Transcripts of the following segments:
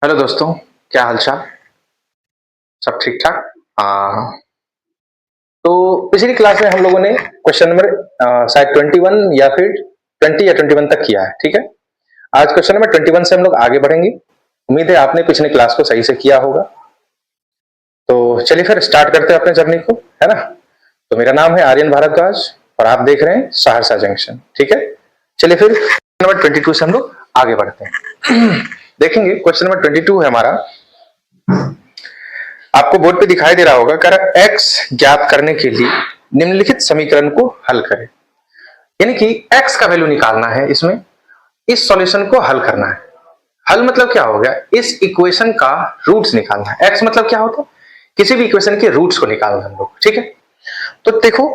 Hello दोस्तों, क्या हालचाल? सब ठीक ठाक। तो पिछली क्लास में हम लोगों ने क्वेश्चन नंबर शायद 21 या फिर 20 या 21 तक किया है। ठीक है, आज क्वेश्चन नंबर 21 से हम लोग आगे बढ़ेंगे। उम्मीद है आपने पिछली क्लास को सही से किया होगा। तो चलिए फिर स्टार्ट करते हैं अपने जर्नी को, है ना। तो मेरा नाम है आर्यन भारद्वाज और आप देख रहे हैं सहरसा जंक्शन। ठीक है, चलिए फिर नंबर 22 से हम लोग आगे बढ़ते हैं। देखेंगे क्वेश्चन नंबर 22 है हमारा। आपको बोर्ड पे दिखाई दे रहा होगा, कर x ज्ञात करने के लिए निम्नलिखित समीकरण को हल करें। यानी कि x का वैल्यू निकालना है, इसमें इस सॉल्यूशन को हल करना है। हल मतलब क्या हो गया, इस इक्वेशन का रूट्स निकालना है। x मतलब क्या होता है, किसी भी इक्वेशन के रूट्स को निकालना हम लोग। ठीक है, तो देखो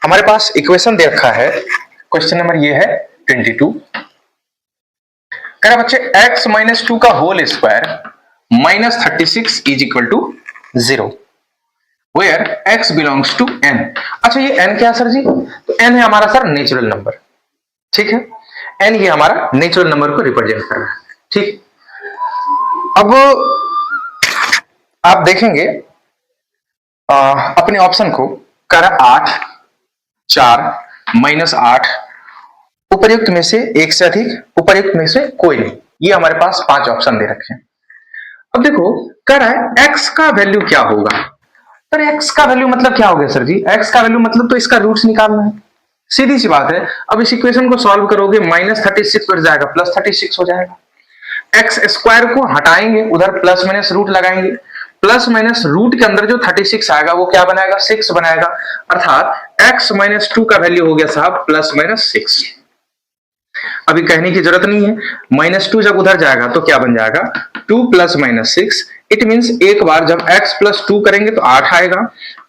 हमारे पास इक्वेशन दे रखा है, क्वेश्चन नंबर ये है 22। कह रहा बच्चे x माइनस 2 का whole square minus 36 is equal to 0 where x belongs to n। अच्छा ये n क्या है सर जी? तो n है हमारा सर नेचुरल नंबर। ठीक है, n ये हमारा नेचुरल नंबर को रिप्रेजेंट कर रहा है। ठीक, अब आप देखेंगे अपने ऑप्शन को, कर 8 4 माइनस 8 उपर्युक्त में से एक से अधिक, उपर्युक्त में से कोई नहीं। ये हमारे पास 5 ऑप्शन दे रखे हैं। अब देखो कह रहा है x का वैल्यू क्या होगा। सर x का वैल्यू मतलब क्या हो गया सर जी? x का वैल्यू मतलब तो इसका रूट्स निकालना है, सीधी सी बात है। अब इस इक्वेशन को सॉल्व करोगे, माइनस 36 बढ़ जाएगा प्लस 36 हो जाएगा। एक्स स्क्वायर को हटाएंगे, उधर प्लस माइनस रूट लगाएंगे, प्लस माइनस रूट के अंदर जो 36 आएगा वो क्या बनाएगा, 6 बनाएगा। अर्थात x माइनस 2 का वैल्यू हो गया साहब प्लस माइनस 6। अभी कहने की जरूरत नहीं है, माइनस 2 जब उधर जाएगा तो क्या बन जाएगा, 2 प्लस माइनस 6। इट मीन्स एक बार जब x प्लस 2 करेंगे तो 8 आएगा,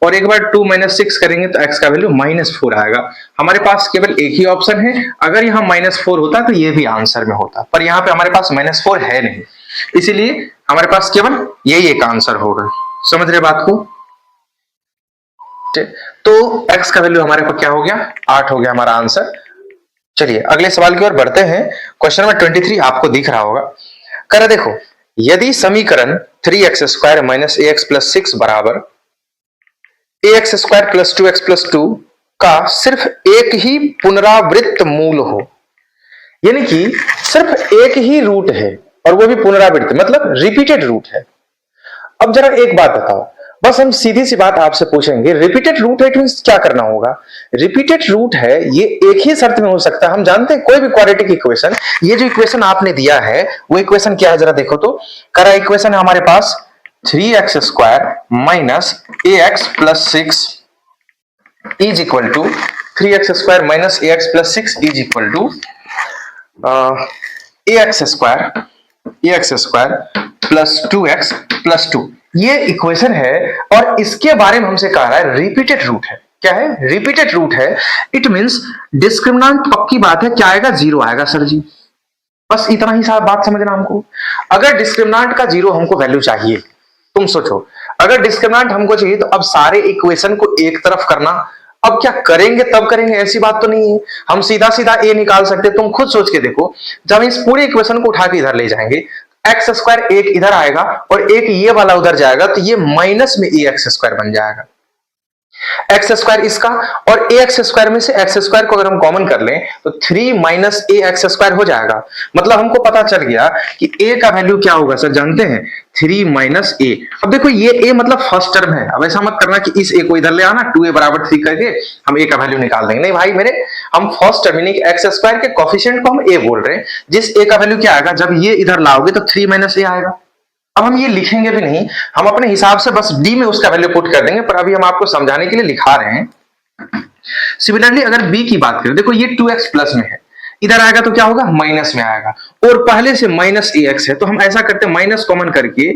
और एक बार 2 माइनस 6 करेंगे तो x का वैल्यू माइनस 4 आएगा। हमारे पास केवल एक ही ऑप्शन है, अगर यहाँ माइनस 4 होता तो ये भी आंसर में होता, पर यहाँ पे हमारे पास माइनस 4 है नहीं, इसीलिए हमारे पास केवल यही एक आंसर होगा। समझ रहे बात को? तो x का वैल्यू हमारे पास क्या हो गया, 8 हो गया हमारा आंसर। चलिए अगले सवाल की ओर बढ़ते हैं। क्वेश्चन नंबर 23 आपको दिख रहा होगा। कर देखो, यदि समीकरण 3x स्क्वायर माइनस ए एक्स प्लस 6 बराबर a x square plus 2x plus 2 का सिर्फ एक ही पुनरावृत्त मूल हो, यानी कि सिर्फ एक ही रूट है और वो भी पुनरावृत्त मतलब रिपीटेड रूट है। अब जरा एक बात बताओ, बस हम सीधी सी बात आपसे पूछेंगे, रिपीटेड रूट है मींस क्या करना होगा? रिपीटेड रूट है ये एक ही शर्त में हो सकता है। हम जानते हैं कोई भी क्वाड्रेटिक इक्वेशन, ये जो इक्वेशन आपने दिया है वो इक्वेशन क्या है जरा देखो तो। करा इक्वेशन है हमारे पास 3x square minus A x plus 6 is equal to 3x square minus A x plus 6 is equal to A x square plus 2x plus 2। ये इक्वेशन है और इसके बारे में हमसे कह रहा है रिपीटेड रूट है। क्या है? रिपीटेड रूट है। इट मींस डिस्क्रिमिनेंट पक्की बात है, क्या आएगा, 0 आएगा सर जी। बस इतना ही सारा बात समझना हमको। अगर डिस्क्रिमिनेंट का 0 हमको वैल्यू चाहिए, तुम सोचो अगर डिस्क्रिमिनेंट हमको चाहिए तो अब सारे इक्वेशन को एक तरफ करना, अब क्या करेंगे तब करेंगे, ऐसी बात तो नहीं है। हम सीधा सीधा ए निकाल सकते, तुम खुद सोच के देखो, जब इस पूरे इक्वेशन को उठा के इधर ले जाएंगे, एक्स स्क्वायर एक इधर आएगा और एक ये वाला उधर जाएगा, तो ये माइनस में ए एक्स स्क्वायर बन जाएगा। एक्स स्क्वायर इसका और ए एक्स स्क्वायर में से एक्स स्क्वायर को अगर हम कॉमन कर लें तो 3 माइनस ए एक्स स्क्वायर हो जाएगा। मतलब हमको पता चल गया कि ए का वैल्यू क्या होगा सर, जानते हैं, 3 माइनस ए। अब देखो ये ए मतलब फर्स्ट टर्म है, अब ऐसा मत करना कि इस ए को इधर ले आना 2a बराबर 3 करके हम ए का वैल्यू निकाल देंगे, नहीं भाई मेरे, हम फर्स्ट टर्म यानी एक्स स्क्वायर के कोफिशिएंट को हम ए बोल रहे हैं। जिस ए का वैल्यू क्या आएगा, जब ये इधर लाओगे तो 3 माइनस ए आएगा। अब हम ये लिखेंगे भी नहीं, हम अपने हिसाब से बस डी में उसका वैल्यू पुट कर देंगे, पर अभी हम आपको समझाने के लिए लिखा रहे हैं। सिमिलरली अगर बी की बात करें, देखो ये 2x प्लस में है, इधर आएगा तो क्या होगा, माइनस में आएगा, और पहले से माइनस ए एक्स है तो हम ऐसा करते हैं माइनस कॉमन करके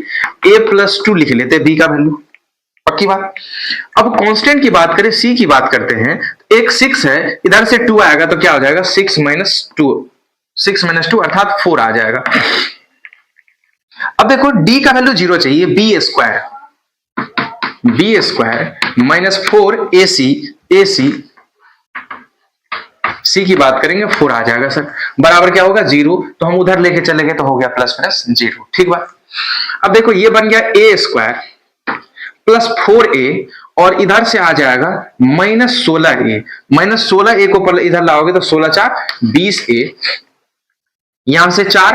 a प्लस 2 लिख लेते हैं बी का वैल्यू। पक्की बात। अब कांस्टेंट की बात करें, सी की बात करते हैं, एक 6 है, इधर से 2 आएगा तो क्या हो जाएगा, 6 माइनस 2 अर्थात 4 आ जाएगा। अब देखो डी का वैल्यू 0 चाहिए, बी स्क्वायर माइनस 4 ए सी सी की बात करेंगे 4 आ जाएगा सर, बराबर क्या होगा 0, तो हम उधर लेके चले गए तो हो गया प्लस माइनस 0। ठीक बात। अब देखो ये बन गया ए स्क्वायर प्लस 4a और इधर से आ जाएगा -16a। -16a को इधर लाओगे तो 16 4 20a, यहां से 4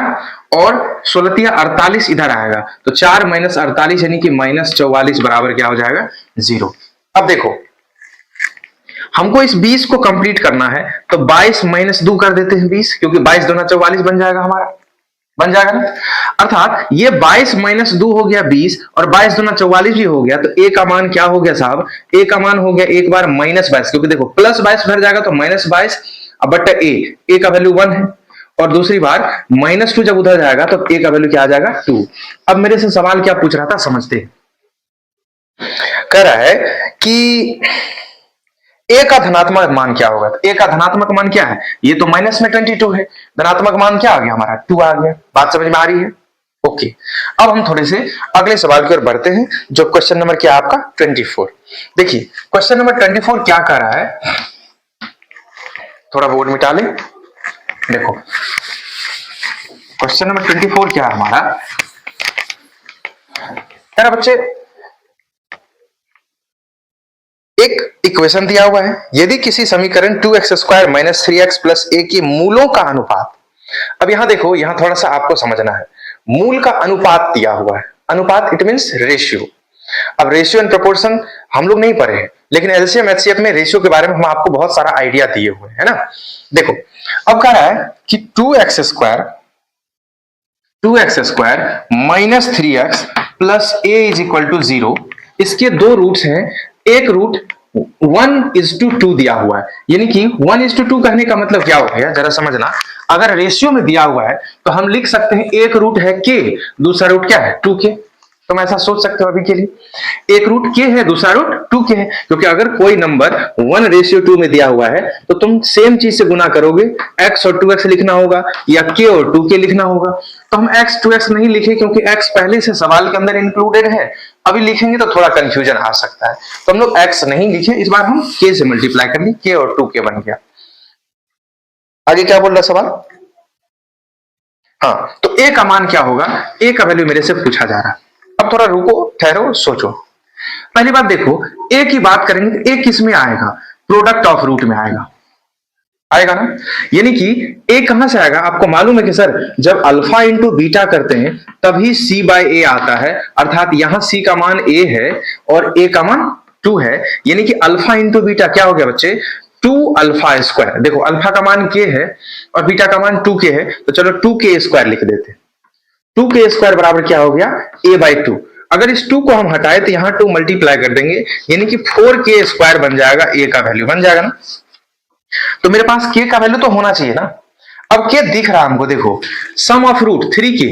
और 16 48 इधर आएगा तो 4 - 48 यानी कि -44 बराबर क्या हो जाएगा 0। अब देखो हमको इस 20 को कंप्लीट करना है तो 22 - 2 कर देते हैं 20, क्योंकि 22 दूना 44 बन जाएगा हमारा, बन जाएगा ना। अर्थात ये 22 - 2 हो गया 20 और 22 दूना 44 भी हो गया, तो ए का मान क्या हो गया साहब, ए का मान हो गया एक बार -22, क्योंकि देखो +22 भर जाएगा तो -22 अब बट्टा ए का वैल्यू 1 है, और दूसरी बार -2 जब उधर जाएगा तो ए का वैल्यू क्या आ जाएगा 2। अब मेरे से सवाल क्या पूछ रहा था समझते हैं, कह रहा है कि ए का धनात्मक मान क्या होगा। तो ए का धनात्मक मान क्या है, ये तो माइनस में 22 है, धनात्मक मान क्या आ गया हमारा 2 आ गया। बात समझ में आ रही है? ओके, अब हम थोड़े से अगले सवाल की ओर बढ़ते हैं, जो क्वेश्चन नंबर क्या आपका 24। देखिए क्वेश्चन नंबर 24 क्या कर रहा है, थोड़ा बोर्ड मिटा ले। देखो क्वेश्चन नंबर 24 क्या है हमारा, यार बच्चे एक इक्वेशन दिया हुआ है, यदि किसी समीकरण 2x² - 3x + a के मूलों का अनुपात। अब यहां देखो, यहां थोड़ा सा आपको समझना है, मूल का अनुपात दिया हुआ है, अनुपात इट मींस रेशियो। अब रेशियो एंड प्रोपोर्शन हम लोग नहीं पढ़े हैं, लेकिन एलसीएम एचसीएफ में रेशियो के बारे में हम आपको बहुत सारा आइडिया दिए हुए हैं ना। देखो अब कह रहा है कि 2x² - 3x + a = 0, इसके दो रूट्स हैं, एक रूट 1:2 दिया हुआ है, यानी कि 1:2 कहने का मतलब क्या हो गया जरा समझना। अगर रेशियो में दिया हुआ है तो हम लिख सकते हैं एक रूट है k, दूसरा रूट क्या है 2k। तुम ऐसा सोच सकते हो अभी के लिए, एक रूट k है दूसरा रूट 2k है, क्योंकि अगर कोई नंबर 1:2 में दिया हुआ है तो तुम सेम चीज से गुना करोगे, x और 2x लिखना होगा या k और 2k लिखना होगा। तो हम x 2x नहीं लिखे क्योंकि x पहले से सवाल के अंदर इंक्लूडेड है, अभी लिखेंगे तो थोड़ा कंफ्यूजन आ सकता है, तो हम लोग x नहीं लिखे, इस बार हम k से मल्टीप्लाई कर ली, k और 2k बन गया। आगे क्या बोल रहा सवाल, हाँ तो a का मान क्या होगा, a का वैल्यू मेरे से पूछा जा रहा है। अब थोड़ा रुको, ठहरो, सोचो। पहली बात देखो, a की बात करेंगे तो a किस में आएगा, प्रोडक्ट ऑफ रूट में आएगा, आएगा ना। यानी कि a कहां से आएगा, आपको मालूम है कि सर जब अल्फा इंटू बीटा करते हैं तभी c/a आता है, अर्थात यहां c का मान a है और a का मान 2 है, यानी कि अल्फा इंटू बीटा क्या हो गया बच्चे 2α²। देखो अल्फा का मान k है और बीटा का मान 2k है, तो चलो 2k² लिख देते। 2k² बराबर क्या हो गया a/2। अगर इस 2 को हम हटाए तो यहां 2 मल्टीप्लाई कर देंगे, यानी कि 4k² बन जाएगा, a का वैल्यू बन जाएगा ना। तो मेरे पास k का वैल्यू तो होना चाहिए ना। अब k दिख रहा हमको, देखो सम ऑफ रूट 3k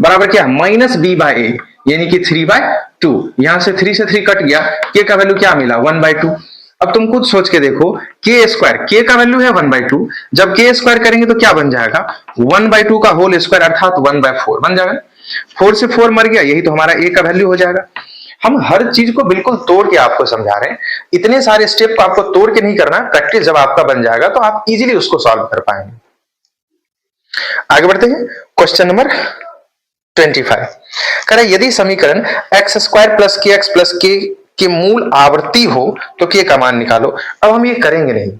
बराबर क्या -b/a, यानी कि 3/2। यहां से 3 से 3 कट गया, k का वैल्यू क्या मिला 1/2। अब तुम खुद सोच के देखो, k² का वैल्यू है 1/2, जब k² करेंगे तो क्या बन जाएगा 1/2 का होल स्क्वायर, अर्थात 1/4 बन जाएगा। 4 से 4 मर गया, यही तो हमारा a का वैल्यू हो जाएगा। हम हर चीज को बिल्कुल तोड़ के आपको समझा रहे हैं, इतने सारे स्टेप को आपको तोड़ के नहीं करना, प्रैक्टिस जब आपका बन जाएगा तो आप इजीली उसको सॉल्व कर पाएंगे। आगे बढ़ते हैं, क्वेश्चन नंबर 25 कह रहा है यदि समीकरण x² + kx + k के मूल आवर्ती हो तो k का मान निकालो। अब हम ये करेंगे नहीं,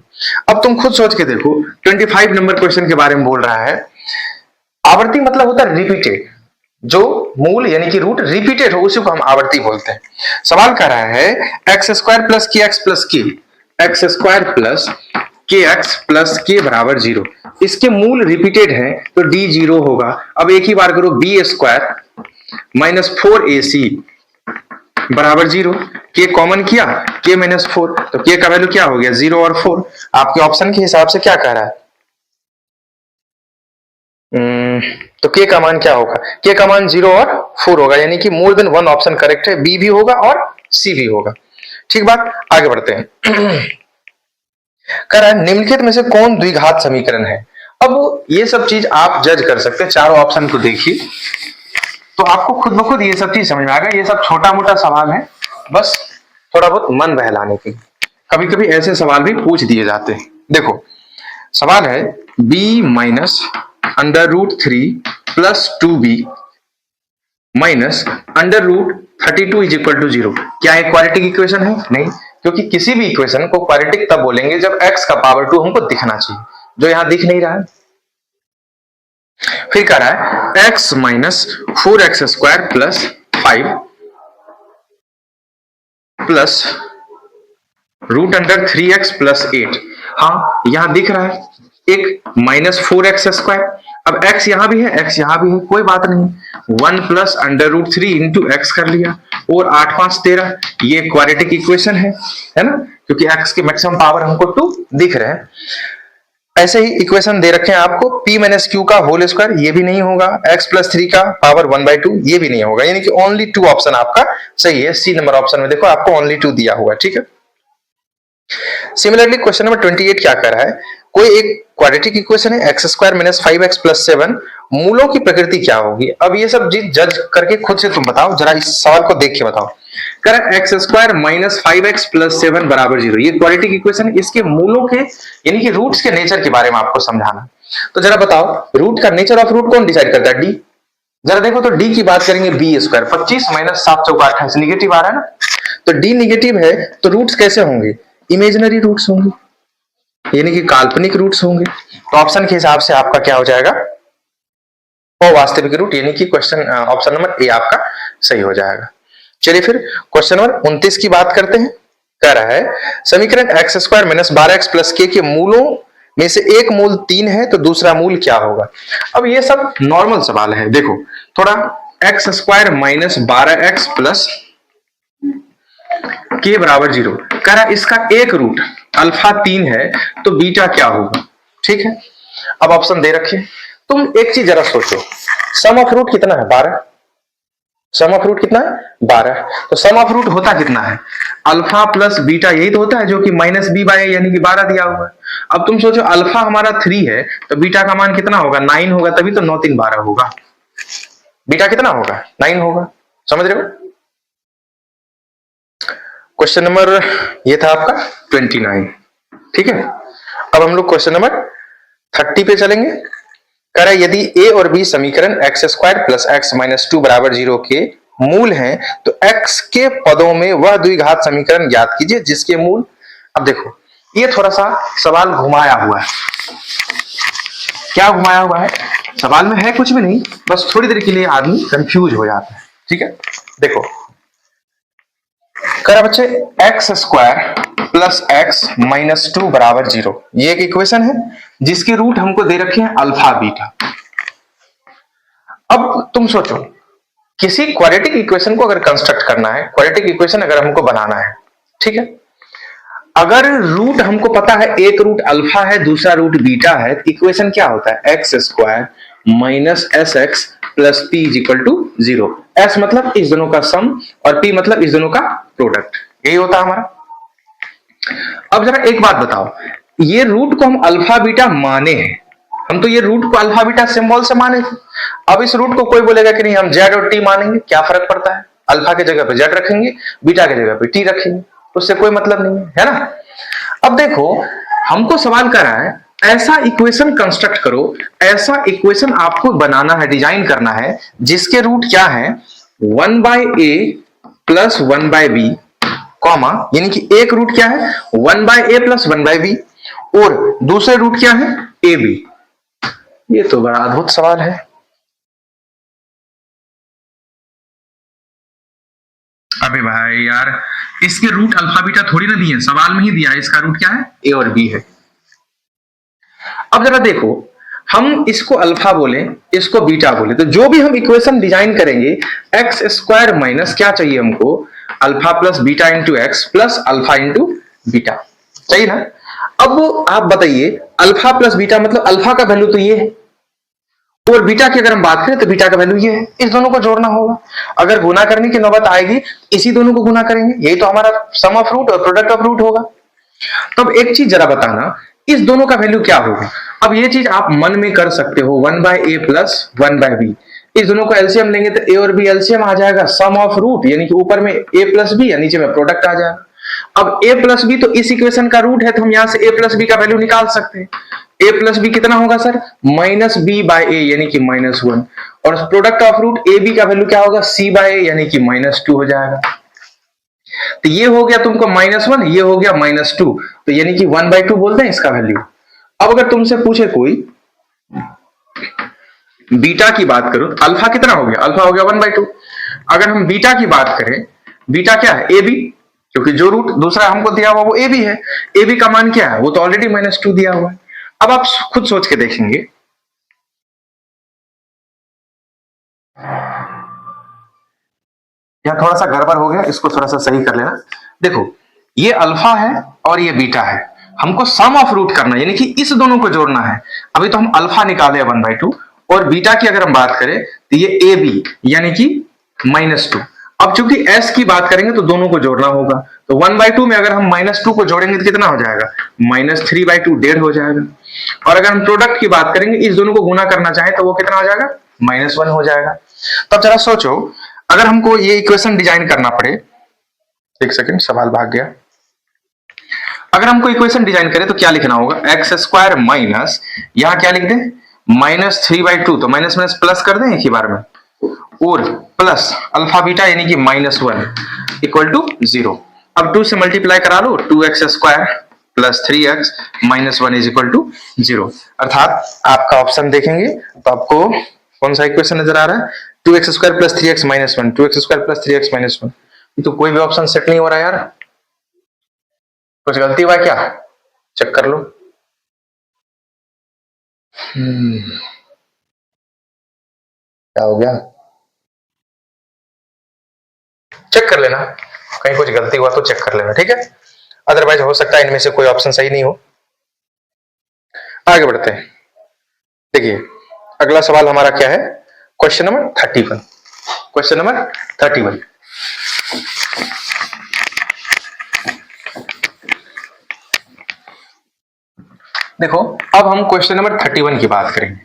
अब तुम खुद सोच के देखो, 25 नंबर क्वेश्चन के बारे में बोल रहा है। आवर्ती मतलब होता है रिपीटेड, जो मूल यानी कि रूट रिपीटेड हो उसी को हम आवर्ती बोलते हैं। सवाल कर रहा है x² + kx + k, x² + kx + k बराबर 0, इसके मूल रिपीटेड है तो d 0 होगा। अब एक ही बार करो, b² - 4ac बराबर 0, k कॉमन किया, k - 4, तो k का वैल्यू क्या हो गया 0 और 4। आपके ऑप्शन के हिसाब से क्या कह रहा है, तो k का मान क्या होगा, k का मान 0 और 4 होगा, यानी कि मोर देन 1 ऑप्शन करेक्ट है, b भी होगा और c भी होगा। ठीक बात, आगे बढ़ते हैं। कह रहा है निम्नलिखित में से कौन द्विघात समीकरण है। अब ये सब चीज आप जज कर सकते हैं, चारों ऑप्शन को देखिए तो आपको खुद ब खुद ये सब चीज समझ में आएगा। ये सब छोटा मोटा सवाल है, बस थोड़ा बहुत मन बहलाने के, कभी कभी ऐसे सवाल भी पूछ दिए जाते हैं। देखो सवाल है b - √3 + 2b minus under root 32 is equal to 0। क्या एक क्वाड्रेटिक इक्वेशन है? नहीं, क्योंकि किसी भी इक्वेशन को क्वाड्रेटिक तब बोलेंगे जब x का पावर 2 हमको दिखना चाहिए, जो यहां दिख नहीं रहा है। फिर कह रहा है x minus 4x square plus 5 plus root under 3x plus 8। हाँ, यहां दिख रहा है एक माइनस 4x स्क्वायर। अब x यहां भी है, x यहां भी है, कोई बात नहीं, 1 plus under root 3 into X कर लिया, और 8 5 13, ये क्वाड्रेटिक इक्वेशन है ना, क्योंकि x के मैक्सिमम पावर हमको 2 दिख रहे हैं। ऐसे ही इक्वेशन दे रखे हैं आपको p माइनस क्यू का होल स्क्वायर, ये भी नहीं होगा, x प्लस 3 का पावर 1/2, ये भी नहीं होगा, यानी कि ओनली 2 ऑप्शन आपका सही है। सी नंबर ऑप्शन में देखो आपको ओनली 2 दिया हुआ है, ठीक है। सिमिलरली क्वेश्चन नंबर 28 क्या कर रहा है, कोई एक क्वाड्रेटिक इक्वेशन है x square minus 5x plus 7, मूलों की प्रकृति क्या होगी। अब ये सब चीज जज करके खुद से तुम बताओ, जरा इस सवाल को देख के बताओ। कह रहा है X square minus 5x plus 7 बराबर 0, ये क्वाड्रेटिक इक्वेशन है, इसके मूलों के यानी कि रूट्स के नेचर के बारे में आपको समझाना। तो जरा बताओ, रूट का नेचर ऑफ रूट कौन डिसाइड करता है? डी। जरा देखो तो डी की बात करेंगे, बी स्क्वायर 25 माइनस 7 चौका 28, निगेटिव आ रहा है ना, तो डी निगेटिव है तो रूट्स कैसे होंगे? इमेजिनरी रूट्स होंगे, यानी कि काल्पनिक रूट्स होंगे। तो ऑप्शन के हिसाब से आपका क्या हो जाएगा? अवास्तविक रूट, यानी कि क्वेश्चन ऑप्शन नंबर ए आपका सही हो जाएगा। चलिए फिर क्वेश्चन नंबर 29 की बात करते हैं। कह रहा है समीकरण x square minus 12x plus के मूलों में से एक मूल 3 है तो दूसरा मूल क्या होगा। अब ये सब नॉर्मल सवाल है, देखो थोड़ा, x square minus 12x plus के बराबर 0, कह रहा इसका एक रूट अल्फा 3 है तो बीटा क्या होगा, ठीक है। अब ऑप्शन दे रखे, तुम एक चीज जरा सोचो, सम ऑफ रूट कितना है? 12। सम ऑफ रूट कितना है? 12। तो सम ऑफ रूट होता कितना है? अल्फा प्लस बीटा, यही तो होता है, जो कि माइनस बी बाय यानी कि 12 दिया हुआ है। अब तुम सोचो अल्फा हमारा 3 है तो बीटा का मान कितना होगा? 9 होगा, तभी तो 9 3 12 होगा। बीटा कितना होगा? 9 होगा, समझ रहे हो। क्वेश्चन नंबर ये था आपका 29, ठीक है। अब हम लोग क्वेश्चन नंबर 30 पे चलेंगे। कह रहा है यदि ए और बी समीकरण x square plus x minus 2 बराबर 0 के मूल हैं तो एक्स के पदों में वह द्विघात समीकरण ज्ञात कीजिए जिसके मूल। अब देखो ये थोड़ा सा सवाल घुमाया हुआ है। क्या घुमाया हुआ है? सवाल में है कुछ भी नहीं, बस थोड़ी देर के लिए आदमी कंफ्यूज हो जाता है, ठीक है। देखो कह रहा बच्चे x square plus x minus 2 बराबर 0, ये एक इक्वेशन है जिसके रूट हमको दे रखे हैं अल्फा बीटा। अब तुम सोचो, किसी क्वाड्रेटिक इक्वेशन को अगर कंस्ट्रक्ट करना है, क्वाड्रेटिक इक्वेशन अगर हमको बनाना है, ठीक है, अगर रूट हमको पता है, एक रूट अल्फा है दूसरा रूट बीटा है, तो इक्वेशन क्या होता है? X square minus S X plus P is equal to 0। S मतलब इस दोनों का सम और पी मतलब इस दोनों का प्रोडक्ट, यही होता है हमारा। अब जरा एक बात बताओ, ये रूट को हम अल्फा बीटा माने हैं, हम तो ये रूट को अल्फा बीटा सिंबल से माने थे। अब इस रूट को कोई बोलेगा कि नहीं हम जेड और टी मानेंगे, क्या फर्क पड़ता है? अल्फा की जगह पे जेड रखेंगे, बीटा की जगह पे टी रखेंगे, उससे कोई मतलब नहीं है ना। अब देखो हमको सवाल कर रहा है ऐसा इक्वेशन कंस्ट्रक्ट करो, ऐसा इक्वेशन आपको बनाना है, डिजाइन करना है जिसके रूट क्या है? 1/a प्लस 1/b, कॉमा, यानी कि एक रूट क्या है? 1/a प्लस 1/b और दूसरे रूट क्या है? ab। ये तो बड़ा अद्भुत सवाल है। अबे भाई यार, इसके रूट अल्फा बीटा थोड़ी ना दिए, सवाल में ही दिया है, इसका रूट क्या है? ए और बी है। अब जरा देखो, हम इसको अल्फा बोले, इसको बीटा बोले, तो जो भी हम इक्वेशन डिजाइन करेंगे, एक्स स्क्वायर माइनस क्या चाहिए हमको? Alpha plus beta into x plus alpha into beta, चाहिए ना। अब आप बताइए, अल्फा प्लस बीटा मतलब अल्फा का वैल्यू तो ये है और बीटा की अगर हम बात करें तो बीटा का वैल्यू ये है, इस दोनों को जोड़ना होगा। अगर गुना करने की नौबत आएगी, इसी दोनों को गुना करेंगे, यही तो हमारा सम ऑफ रूट और प्रोडक्ट ऑफ रूट होगा। तब एक चीज जरा बताना, इस दोनों का वैल्यू क्या होगा? अब ये चीज आप मन में कर सकते हो, 1/a प्लस 1/b, इस दोनों को एलसीएम लेंगे तो ए और बी एलसीएम आ जाएगा, सम ऑफ रूट, यानी कि ऊपर में a प्लस बी या नीचे में प्रोडक्ट आ जाएगा। अब a प्लस बी तो इस इक्वेशन का रूट है, तो हम यहां से a प्लस बी का वैल्यू निकाल सकते हैं। a प्लस बी कितना होगा sir? Minus B by A, यानी कि -1, और product of root A B का वैल्यू क्या होगा, सी बाय ए, यानी कि -2 हो जाएगा। तो ये हो गया तुमको -1, ये हो गया -2, तो यानी कि 1/2 बोलते हैं इसका वैल्यू। अब अगर तुमसे पूछे कोई बीटा की बात करो, अल्फा कितना हो गया, अल्फा हो गया 1/2। अगर हम बीटा की बात करें, बीटा क्या है, ए बी, क्योंकि जो रूट दूसरा हमको दिया हुआ वो ए बी है, ए बी का मान क्या है, वो तो ऑलरेडी -2 दिया हुआ है। अब आप खुद सोच के देखेंगे, यहां थोड़ा सा गड़बड़ हो गया, इसको थोड़ा सा सही कर लेना। देखो ये अल्फा है और ये बीटा है, हमको सम ऑफ रूट करना है, यानी कि इस दोनों को जोड़ना है। अभी तो हम अल्फा निकाले 1/2, और बीटा की अगर हम बात करें तो ये ए बी यानी कि -2। अब चूंकि एस की बात करेंगे तो दोनों को जोड़ना होगा, तो 1/2 में अगर हम -2 को जोड़ेंगे तो कितना हो जाएगा, -3/2, 1.5 हो जाएगा। और अगर हम प्रोडक्ट की बात करेंगे, इस दोनों को गुना करना चाहें तो वो कितना हो जाएगा, -1 हो जाएगा। तब जरा सोचो, अगर हमको ये इक्वेशन डिजाइन करना पड़े, एक सेकंड सवाल भाग गया, अगर हमको इक्वेशन डिजाइन करें तो क्या लिखना होगा, x² माइनस, यहां क्या लिख दें, -3/2, तो माइनस माइनस प्लस कर दें एक ही बार में, और प्लस अल्फा बीटा यानी कि -1 इक्वल टू 0। अब 2 से मल्टीप्लाई करा लो, 2x² plus 3x minus 1 is equal to 0। अर्थात आपका ऑप्शन देखेंगे तो आपको कौन सा इक्वेशन नजर आ रहा है, 2x² plus 3x minus 1, 2x² plus 3x minus 1। तो कोई भी ऑप्शन सेट नहीं हो रहा यार, कुछ गलती हुआ क्या, चेक कर लो। क्या हो गया, चेक कर लेना, कहीं कुछ गलती हुआ तो चेक कर लेना, ठीक है। अदरवाइज हो सकता है इनमें से कोई ऑप्शन सही नहीं हो। आगे बढ़ते हैं, देखिए अगला सवाल हमारा क्या है, क्वेश्चन नंबर 31। क्वेश्चन नंबर 31, देखो अब हम क्वेश्चन नंबर 31 की बात करेंगे।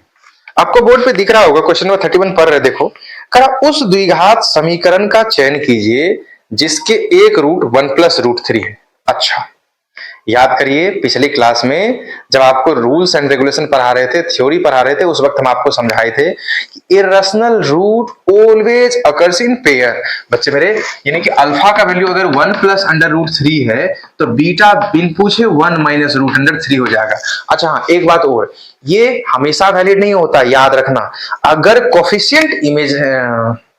आपको बोर्ड पे दिख रहा होगा, क्वेश्चन नंबर 31 पढ़ रहे, देखो करा उस द्विघात समीकरण का चयन कीजिए जिसके एक रूट 1+√3 है। अच्छा, याद करिए पिछली क्लास में जब आपको रूल्स एंड रेगुलेशन पढ़ा रहे थे, थ्योरी पढ़ा रहे थे, उस वक्त हम आपको समझाए थे कि irrational root always occurs in pair. बच्चे मेरे, यानी कि अल्फा का वैल्यू अगर 1+√3 है तो बीटा बिन पूछे 1-√3 हो जाएगा। अच्छा हाँ, एक बात और, ये हमेशा वैलिड नहीं होता, याद रखना, अगर कोफिशिएंट इमेज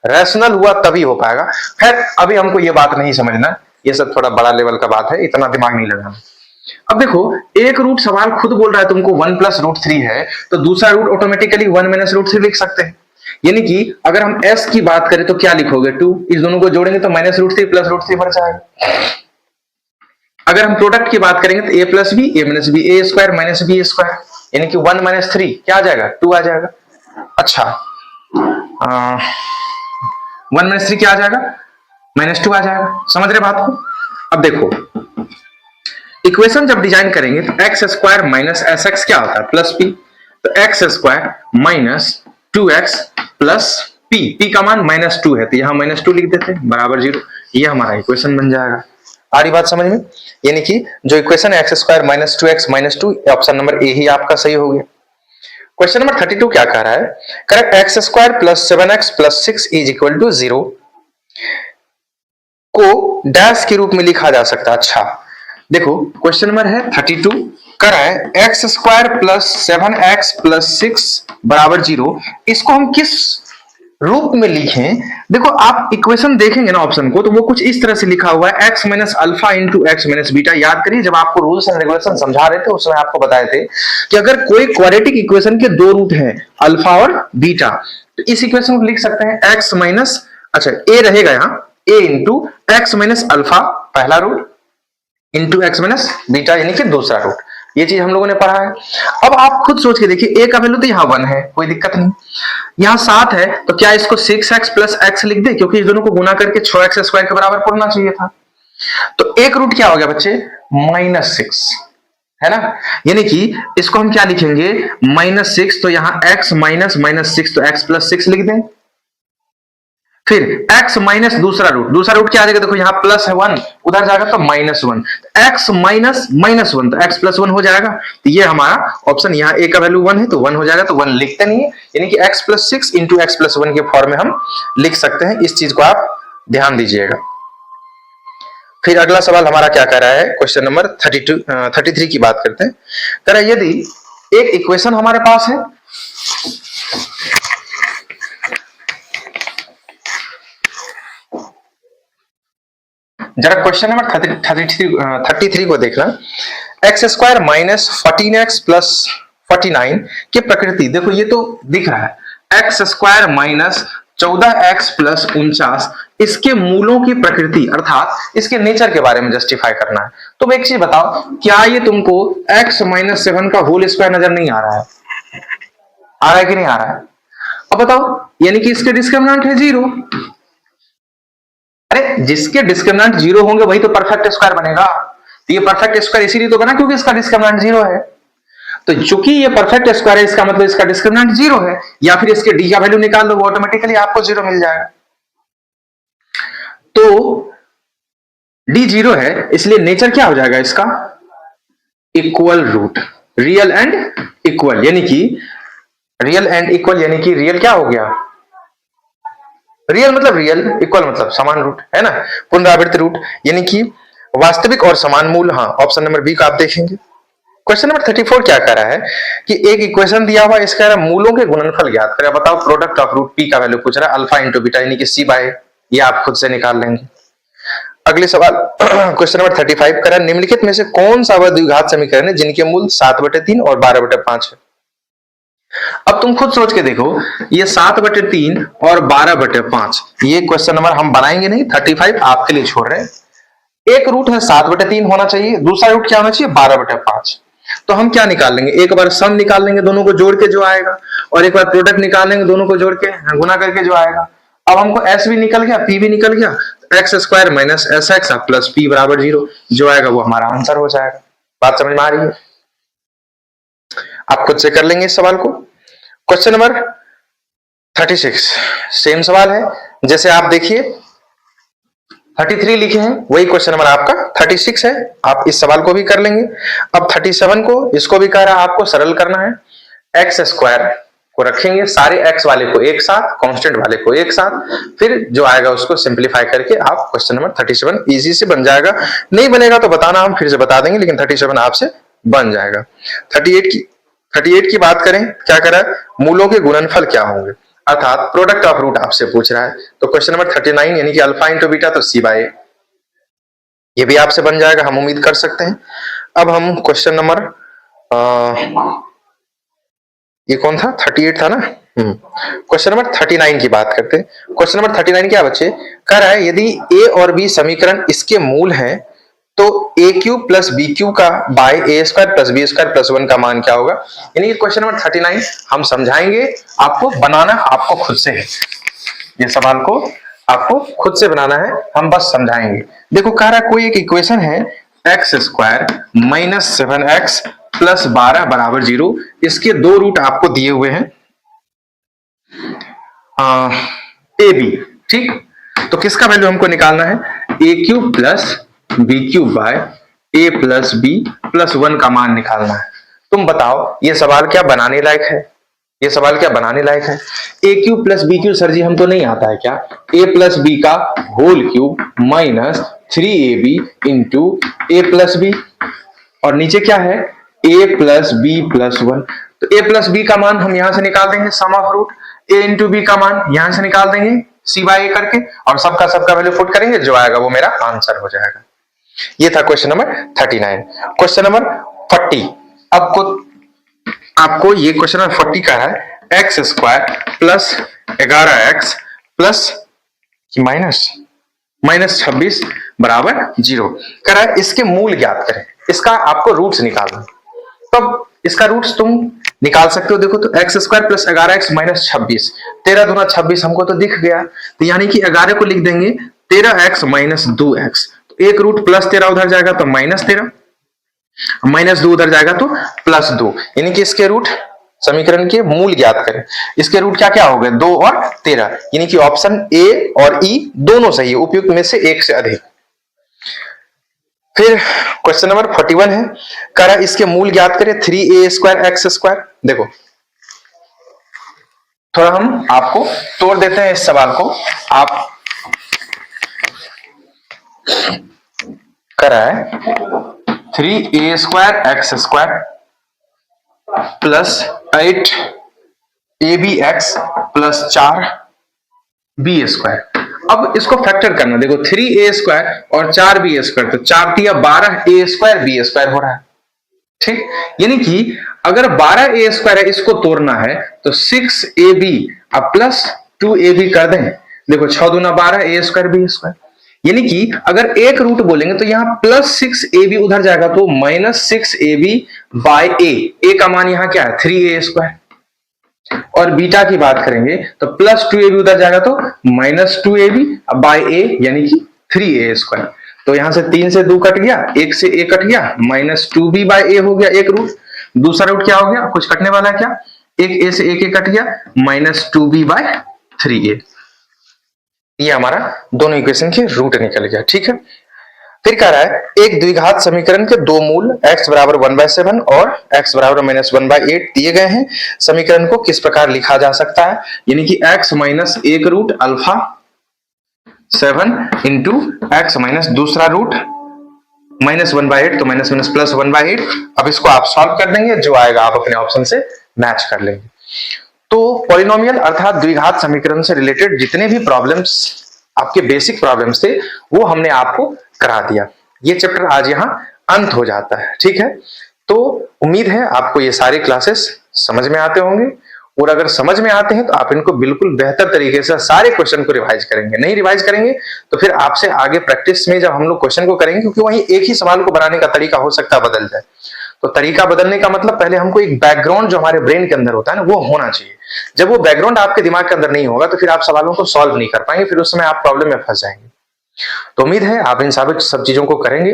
रैशनल हुआ तभी हो पाएगा। खैर अभी हमको ये बात नहीं समझना, ये सब थोड़ा बड़ा लेवल का बात है, इतना दिमाग नहीं लगाना। अब देखो एक रूट सवाल खुद बोल रहा है तुमको 1+√3 है, तो दूसरा रूट ऑटोमेटिकली 1-√3 लिख सकते हैं। यानी कि अगर हम s की बात करें तो क्या लिखोगे, 2, इस दोनों को जोड़ेंगे तो -√3 +√3 बन जाएगा। अगर हम प्रोडक्ट की बात करेंगे तो a + b, a - b, a² - b², यानी कि 1 - 3 क्या आ जाएगा, 2 आ जाएगा। अच्छा 1 - 3 क्या आ जाएगा, -2 आ जाएगा। समझ रहे बात को। अब देखो इक्वेशन जब डिजाइन करेंगे तो x² माइनस sx क्या होता है, +p, तो x² minus 2x plus p, p का मान -2 है तो यहां -2 लिख देते हैं बराबर 0। ये हमारा इक्वेशन बन जाएगा। आ रही बात समझ में, यानी कि जो इक्वेशन है x² minus 2x minus 2, option number A ही आपका सही हो गया। क्वेश्चन नंबर 32 क्या कह रहा है, correct x² plus 7x plus 6 is equal to 0 को डैश के रूप में लिखा जा सकता है। अच्छा देखो क्वेश्चन नंबर है 32, करा है x² प्लस 7x प्लस 6 बराबर 0, इसको हम किस रूप में लिखें। देखो आप इक्वेशन देखेंगे ना ऑप्शन को, तो वो कुछ इस तरह से लिखा हुआ है x minus alpha into x minus beta. याद करिए जब आपको रूल्स एंड रेगुलेशन समझा रहे थे उसमें आपको बताए थे कि अगर कोई क्वाड्रेटिक इक्वेशन के दो रूट हैं अल्फा और बीटा, तो इस इक्वेशन को लिख सकते हैं x माइनस, अच्छा a रहेगा यहाँ, a into x minus alpha पहला root into x minus beta यानी कि दूसरा रूट। ये चीज हम लोगों ने पढ़ा है। अब आप खुद सोच के देखिए, a का वैल्यू तो यहाँ 1 है, कोई दिक्कत नहीं, यहाँ 7 है तो क्या इसको 6x प्लस x लिख दे, क्योंकि इस दोनों को गुना करके 6x² के बराबर पढ़ना चाहिए था। तो एक रूट क्या हो गया बच्चे, -6 है ना, यानी कि इसको हम क्या लिखेंगे -6, तो यहाँ x माइनस -6 तो x प्लस 6 लिख दें। फिर x माइनस दूसरा रूट क्या आ जाएगा, देखो यहाँ प्लस है 1, उधर जाएगा तो -1, x माइनस -1 तो x प्लस 1 हो जाएगा। तो ये हमारा ऑप्शन, यहाँ a का वैल्यू 1 है तो 1 हो जाएगा, तो 1 लिखते नहीं है, यानी कि x plus 6 into x plus 1 के फॉर्म में हम लिख सकते हैं। इस चीज को आप ध्यान दीजिएगा। फिर अगला सवाल हमारा क्या कर रहा है, क्वेश्चन नंबर 33 की बात करते हैं। कह रहा है यदि एक इक्वेशन हमारे पास है, जरा क्वेश्चन नंबर 33 को देखना। X square minus 14x plus 49 की प्रकृति, देखो ये तो दिख रहा है X square minus 14x plus 49, इसके मूलों की प्रकृति अर्थात इसके नेचर के बारे में जस्टिफाई करना है। तो एक चीज बताओ, क्या ये तुमको x माइनस 7 का होल स्क्वायर नजर नहीं आ रहा है? आ रहा है कि नहीं आ रहा है? अब बताओ, यानी कि इसके डिस्क्रिमिनेंट है 0। अरे जिसके डिस्क्रिमिनेंट 0 होंगे वही तो परफेक्ट स्क्वायर बनेगा। तो ये परफेक्ट स्क्वायर इसीलिए तो बना क्योंकि इसका डिस्क्रिमिनेंट 0 है। तो चूंकि ये परफेक्ट स्क्वायर है, इसका मतलब इसका डिस्क्रिमिनेंट 0 है, या फिर इसके डी का वैल्यू निकाल दो, वो ऑटोमेटिकली आपको 0 मिल जाएगा। तो डी 0 है, इसलिए नेचर क्या हो जाएगा इसका? Equal root, real and equal, यानी कि रियल एंड इक्वल, यानी कि रियल क्या हो गया? रियल मतलब रियल, इक्वल मतलब समान रूट, है ना, पुनरावृत्त रूट, यानी कि वास्तविक और समान मूल। हाँ, ऑप्शन नंबर बी का आप देखेंगे। क्वेश्चन नंबर 34 क्या कह रहा है कि एक इक्वेशन दिया हुआ, इसका मूलों के गुणनफल ज्ञात करें। बताओ, प्रोडक्ट ऑफ रूट पी का वैल्यू पूछ रहा है, अल्फा इंटू बीटा यानी कि सी बाय, ये आप खुद से निकाल लेंगे। अगले सवाल क्वेश्चन नंबर 35 कह रहा है निम्नलिखित में से कौन सा वह द्विघात समीकरण है जिनके मूल 7/3 और 12/5 है? अब तुम खुद सोच के देखो, ये 7/3 और 12/5, ये क्वेश्चन नंबर हम बनाएंगे नहीं, 35 आपके लिए छोड़ रहे हैं। एक रूट है 7/3 होना चाहिए, दूसरा रूट क्या होना चाहिए? 12/5। तो हम क्या निकाल लेंगे, एक बार सम निकाल लेंगे दोनों को जोड़ के जो आएगा, और एक बार प्रोडक्ट निकाल लेंगे दोनों को जोड़ के गुना करके जो आएगा। अब हमको s भी निकल गया, p भी निकल गया, x square minus S X plus P बराबर 0 जो आएगा वो हमारा आंसर हो जाएगा। बात समझ में आ रही है? आप खुद से कर लेंगे इस सवाल को। क्वेश्चन नंबर 36 सेम सवाल है, जैसे आप देखिए 33 लिखे हैं वही क्वेश्चन नंबर आपका 36 है, आप इस सवाल को भी कर लेंगे। अब 37 को, इसको भी कह रहा है आपको सरल करना है। एक्स स्क्वायर को रखेंगे, सारे एक्स वाले को एक साथ, कांस्टेंट वाले को एक साथ, फिर जो आएगा उसको सिंप्लीफाई करके आप क्वेश्चन नंबर 37 इजी से बन जाएगा। नहीं बनेगा तो बताना, हम फिर से बता देंगे, लेकिन 37 आपसे बन जाएगा। 38 की बात करें, क्या करा, मूलों के गुणनफल क्या होंगे, अर्थात प्रोडक्ट ऑफ रूट आपसे पूछ रहा है। तो क्वेश्चन नंबर 39 यानी कि अल्फा इंटू बीटा तो सी बाय, ये भी आपसे बन जाएगा, हम उम्मीद कर सकते हैं। अब हम क्वेश्चन नंबर ये कौन था, 38 था ना, क्वेश्चन नंबर 39 की बात करते हैं। क्वेश्चन नंबर 39 क्या बच्चे कह रहा है, यदि ए और बी समीकरण इसके मूल हैं तो a cube plus b cube का by a square plus b square plus 1 का मान क्या होगा। यानी कि क्वेश्चन नंबर 39 हम समझाएंगे, आपको बनाना आपको खुद से है, ये सवाल को आपको खुद से बनाना है, हम बस समझाएंगे। देखो कह रहा है कोई एक इक्वेशन है X square minus 7x plus 12 बराबर 0, इसके दो रूट आपको दिए हुए हैं ए बी, ठीक। तो किसका वैल्यू हमको निकालना है, a cube plus b cube by a plus b plus 1 का मान निकालना है। तुम बताओ ये सवाल क्या बनाने लायक है, ये सवाल क्या बनाने लायक है? A cube plus b cube sir जी हमको नहीं आता है क्या, ए प्लस बी का whole cube minus 3ab into a plus b, और नीचे क्या है ए प्लस बी प्लस 1। तो ए प्लस बी का मान हम यहां से निकाल देंगे, sum of root a into b का मान यहां से निकाल देंगे सी बाय ए करके, और सबका वैल्यू पुट करेंगे, जो आएगा वो मेरा आंसर हो जाएगा। ये था क्वेश्चन नंबर 39। क्वेश्चन नंबर 40, आपको ये क्वेश्चन नंबर 40 का है X square plus 11x plus minus 26 बराबर 0 कह रहा है, इसके मूल ज्ञात करें, इसका आपको रूट्स निकालना। तब इसका रूट्स तुम निकाल सकते हो, देखो तो x square plus 11x minus 26, 13 दूना 26 हमको तो दिख गया, तो यानी कि 11 को लिख देंगे 13x माइनस 2x, तो एक रूट प्लस 13 उधर जाएगा तो माइनस 13, माइनस 2 उधर जाएगा तो प्लस 2, यानी कि इसके रूट समीकरण के मूल ज्ञात करें। इसके रूट क्या क्या हो गए, 2 और 13, यानी कि ऑप्शन ए और ई दोनों सही है, उपयुक्त में से एक से अधिक। फिर क्वेश्चन नंबर 41 है, कह रहा इसके मूल ज्ञात करें 3a² x²। देखो थोड़ा हम आपको तोड़ देते हैं इस सवाल को। आप करा है 3a² x² plus 8abx plus 4b²। अब इसको फैक्टर करना, देखो 3a² और 4b² तो 4 तिया 12a² b² हो रहा है, ठीक। यानी कि अगर 12a² है, इसको तोड़ना है तो 6ab अब प्लस 2ab कर दें। देखो 6 दूना 12 a² b²। यानी कि अगर एक रूट बोलेंगे तो यहां प्लस 6ab उधर जाएगा तो माइनस 6ab बाय ए का मान यहां क्या है 3a²। और बीटा की बात करेंगे तो प्लस 2ab उधर जाएगा तो माइनस 2ab बाय ए यानी कि 3a²। तो यहां से 3 से 2 कट गया, 1 से a कट गया, माइनस 2b बाय ए हो गया एक रूट। दूसरा रूट क्या हो गया, कुछ कटने वाला है क्या, एक a से एक कट गया, माइनस 2b बाय 3a। ये हमारा दोनों इक्वेशन के रूट निकल गया, ठीक है। फिर कह रहा है एक द्विघात समीकरण के दो मूल x बराबर 1/7 और x बराबर -1/8 दिए गए हैं। समीकरण को किस प्रकार लिखा जा सकता है, यानी कि x माइनस एक root alpha 7 into x minus दूसरा रूट -1/8, तो माइनस माइनस प्लस 1/8। अब इसको आप सॉल्व कर देंगे, जो आएगा आप अपने ऑप्शन से मैच कर लेंगे। तो पॉलिनोमियल अर्थात द्विघात समीकरण से रिलेटेड जितने भी प्रॉब्लम्स आपके बेसिक प्रॉब्लम्स थे वो हमने आपको करा दिया। ये चैप्टर आज यहाँ अंत हो जाता है, ठीक है। तो उम्मीद है आपको ये सारे क्लासेस समझ में आते होंगे, और अगर समझ में आते हैं तो आप इनको बिल्कुल बेहतर तरीके से सारे क्वेश्चन को रिवाइज करेंगे। नहीं रिवाइज करेंगे तो फिर आपसे आगे प्रैक्टिस में जब हम लोग क्वेश्चन को करेंगे, क्योंकि वहीं एक ही सवाल को बनाने का तरीका हो सकता है बदल जाए, तो तरीका बदलने का मतलब पहले हमको एक बैकग्राउंड जो हमारे ब्रेन के अंदर होता है ना वो होना चाहिए। जब वो बैकग्राउंड आपके दिमाग के अंदर नहीं होगा तो फिर आप सवालों को सॉल्व नहीं कर पाएंगे, फिर उस समय आप प्रॉब्लम में फंस जाएंगे। तो उम्मीद है आप इन सब चीजों को करेंगे।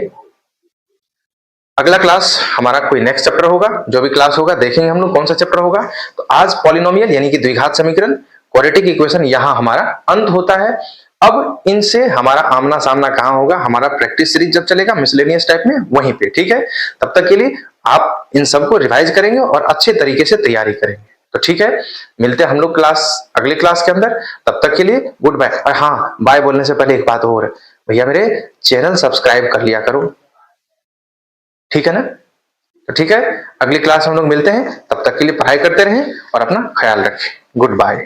अगला क्लास हमारा कोई नेक्स्ट चैप्टर होगा, जो भी क्लास होगा देखेंगे हम लोग कौन सा चैप्टर होगा। तो आज पॉलिनोमियल यानी कि द्विघात समीकरण, क्वाड्रेटिक इक्वेशन यहां हमारा अंत होता है। अब इनसे हमारा आमना सामना कहां होगा, हमारा प्रैक्टिस सीरीज जब चलेगा मिसलेनियस टाइप में वहीं पे, ठीक है। तब तक के लिए आप इन सबको रिवाइज करेंगे और अच्छे तरीके से तैयारी करेंगे। तो ठीक है, मिलते हैं हम लोग अगले क्लास के अंदर। तब तक के लिए गुड बाय। और हाँ, बाय बोलने से पहले एक बात और, भैया मेरे चैनल सब्सक्राइब कर लिया करो, ठीक है ना। तो ठीक है, अगली क्लास हम लोग मिलते हैं, तब तक के लिए पढ़ाई करते रहें और अपना ख्याल रखें। Good bye.